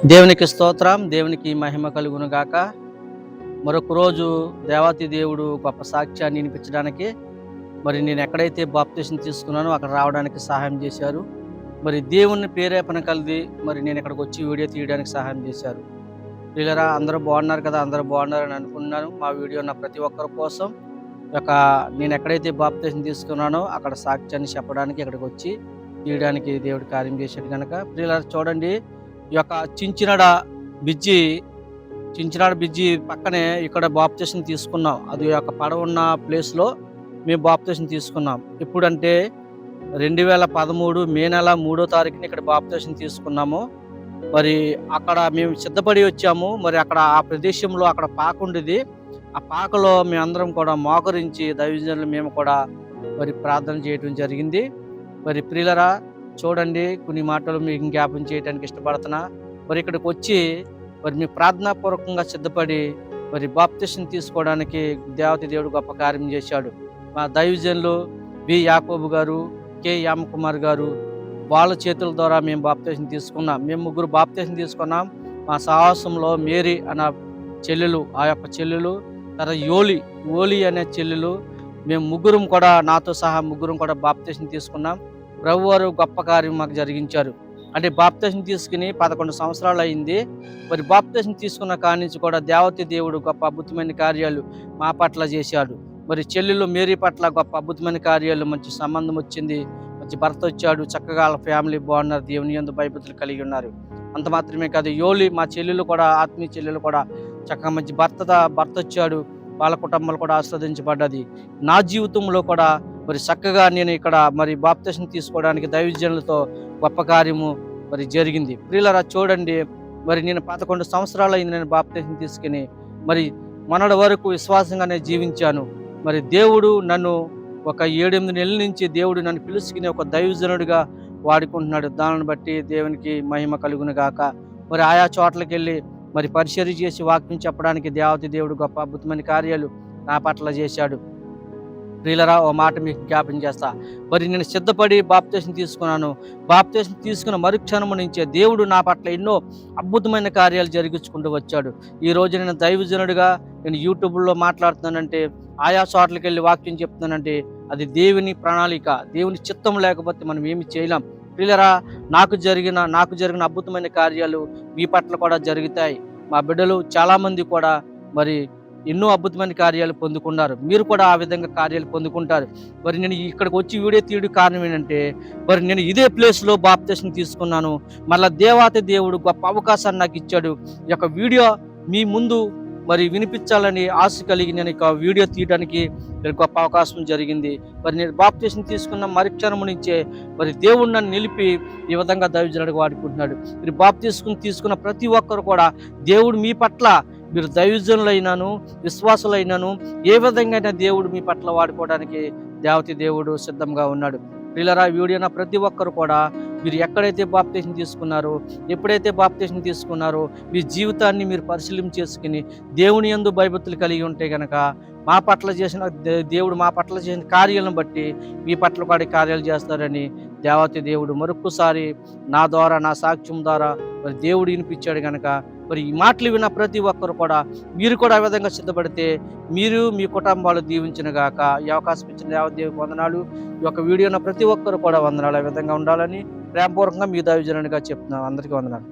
దేవునికి స్తోత్రం, దేవునికి మహిమ కలుగును గాక. మరొక రోజు దేవాతి దేవుడు గొప్ప సాక్ష్యాన్ని వినిపించడానికి నేను ఎక్కడైతే బాప్తిసం తీసుకున్నానో అక్కడ రావడానికి సహాయం చేశారు. దేవుని ప్రేరేపణ కలిగి నేను ఇక్కడికి వచ్చి వీడియో తీయడానికి సహాయం చేశారు. ప్రియులారా, అందరూ బాగున్నారు కదా? అందరూ బాగున్నారని అనుకున్నాను. మా వీడియో నా ప్రతి ఒక్కరి కోసం నేను ఎక్కడైతే బాప్తిసం తీసుకున్నానో అక్కడ సాక్ష్యాన్ని చెప్పడానికి ఇక్కడికి వచ్చి తీయడానికి దేవుడు కార్యం చేశాడు కనుక, ప్రియులారా చూడండి, ఈ యొక్క చించినాడ బ్రిడ్జి పక్కనే ఇక్కడ బాప్తిసం తీసుకున్నాం. అది యొక్క పడవ ఉన్న ప్లేస్లో మేము బాప్తిసం తీసుకున్నాం. ఎప్పుడంటే 2013 మే నెల 3వ తారీఖున ఇక్కడ బాప్తిసం తీసుకున్నాము. అక్కడ మేము సిద్ధపడి వచ్చాము. అక్కడ ఆ ప్రదేశంలో అక్కడ పాక ఉండేది. ఆ పాకలో మేమందరం కూడా మోకరించి దైవజనులు మేము కూడా ప్రార్థన చేయడం జరిగింది. ప్రియులరా చూడండి, కొన్ని మాటలు మీకు జ్ఞాపం చేయడానికి ఇష్టపడుతున్నా. ఇక్కడికి వచ్చి మీ ప్రార్థనాపూర్వకంగా సిద్ధపడి బాప్తిసం తీసుకోవడానికి దేవతి దేవుడు గొప్ప కార్యం చేశాడు. మా దైవజనులు వి యాకోబు గారు, కె యామకుమార్ గారు, వాళ్ళ చేతుల ద్వారా మేము బాప్తిసం తీసుకున్నాం. మేము ముగ్గురు బాప్తిసం తీసుకున్నాం. మా సాహసంలో మేరీ అన్న చెల్లెలు, ఆ యొక్క చెల్లెలు, తర్వాత ఓలి అనే చెల్లెలు, మేము ముగ్గురం కూడా, నాతో సహా ముగ్గురం కూడా బాప్తిసం తీసుకున్నాం. ప్రభువారు గొప్ప కార్యం మాకు జరిగించారు. అంటే బాప్తిసం తీసుకుని 11 సంవత్సరాలు అయింది. బాప్తిసం తీసుకున్న కాడి నుంచి కూడా దేవతి దేవుడు గొప్ప అద్భుతమైన కార్యాలు మా పట్ల చేశాడు. చెల్లెలు మేరీ పట్ల గొప్ప అద్భుతమైన కార్యాలు, మంచి సంబంధం వచ్చింది, మంచి భర్త వచ్చాడు, చక్కగా వాళ్ళ ఫ్యామిలీ బాగున్నారు, దేవుని యందు భయభక్తులు కలిగి ఉన్నారు. అంత మాత్రమే కాదు, మా చెల్లెలు కూడా, ఆత్మీయ చెల్లెలు కూడా చక్కగా మంచి భర్త వచ్చాడు, వాళ్ళ కుటుంబాలు కూడా ఆస్వాదించబడ్డది. నా జీవితంలో కూడా చక్కగా నేను ఇక్కడ బాప్తిసం తీసుకోవడానికి దైవజనులతో గొప్ప కార్యము జరిగింది. ప్రియులారా చూడండి, నేను 11 సంవత్సరాలు అయింది నేను బాప్తిసం తీసుకుని. మొన్నటి వరకు విశ్వాసంగానే జీవించాను. దేవుడు నన్ను ఒక 7-8 నెలల నుంచి దేవుడు నన్ను పిలుచుకుని ఒక దైవజనుడిగా వాడుకుంటున్నాడు. దానిని బట్టి దేవునికి మహిమ కలుగును గాక. ఆయా చోట్లకి వెళ్ళి పరిచర్య చేసి వాక్యం చెప్పడానికి దేవతి దేవుడు గొప్ప అద్భుతమైన కార్యాలు నా పట్ల చేశాడు. ప్రియులరా, ఓ మాట మీకు జ్ఞాపం చేస్తా. నేను సిద్ధపడి బాప్తిసం తీసుకున్నాను. బాప్తిసం తీసుకున్న మరుక్షణము నుంచే దేవుడు నా పట్ల ఎన్నో అద్భుతమైన కార్యాలు జరిగించుకుంటూ వచ్చాడు. ఈ రోజు నేను దైవజనుడిగా నేను యూట్యూబ్లో మాట్లాడుతున్నానంటే, ఆయా చోట్లకి వెళ్ళి వాక్యం చెప్తున్నానంటే అది దేవుని ప్రణాళిక, దేవుని చిత్తం లేకపోతే మనం ఏమి చేయలేం. ప్రియులరా, నాకు జరిగిన అద్భుతమైన కార్యాలు మీ పట్ల కూడా జరుగుతాయి. మా బిడ్డలు చాలామంది కూడా ఎన్నో అద్భుతమైన కార్యాలు పొందుకున్నారు. మీరు కూడా ఆ విధంగా కార్యాలు పొందుకుంటారు. నేను ఇక్కడికి వచ్చి వీడియో తీయడం కారణం ఏంటంటే, నేను ఇదే ప్లేస్లో బాప్తిసం తీసుకున్నాను. దేవాతి దేవుడు గొప్ప అవకాశాన్ని నాకు ఇచ్చాడు. ఈ యొక్క వీడియో మీ ముందు వినిపించాలని ఆశ కలిగి నేను ఇక వీడియో తీయడానికి గొప్ప అవకాశం జరిగింది. నేను బాప్తిసం తీసుకున్న మరుక్షణం నుంచే దేవుడు నన్ను నిలిపి ఈ విధంగా దైవజనుడిగా వాడుకుంటున్నాడు. బాప్తిసం తీసుకున్న ప్రతి ఒక్కరు కూడా దేవుడు మీ పట్ల, మీరు దైవజనులైనాను, విశ్వాసులైనాను, ఏ విధంగా దేవుడు మీ పట్ల వాడుకోవడానికి దేవతి దేవుడు సిద్ధంగా ఉన్నాడు. ప్రియులారా, వీడియో నా ప్రతి ఒక్కరు కూడా మీరు ఎక్కడైతే బాప్తిసం తీసుకున్నారో, ఎప్పుడైతే బాప్తిసం తీసుకున్నారో, మీ జీవితాన్ని మీరు పరిశీలన చేసుకుని దేవుని యందు భయభక్తులు కలిగి ఉంటే కనుక దేవుడు మా పట్ల చేసిన కార్యాలను బట్టి మీ పట్ల కూడా కార్యాలు చేస్తారని దేవతి దేవుడు మరొక్కసారి నా ద్వారా, నా సాక్ష్యం ద్వారా దేవుడు వినిపించాడు కనుక ఈ మాటలు విన్న ప్రతి ఒక్కరు కూడా మీరు కూడా ఆ విధంగా సిద్ధపడితే మీరు, మీ కుటుంబాలు దీవించిన గాక. ఈ అవకాశం ఇచ్చిన దేవదేవునికి వందనాలు. ఈ యొక్క వీడియోన ప్రతి ఒక్కరు కూడా వందనాలు. ఆ విధంగా ఉండాలని ప్రేమపూర్వకంగా మీ దైవజనునిగా చెప్తున్నాను. అందరికీ వందనాలు.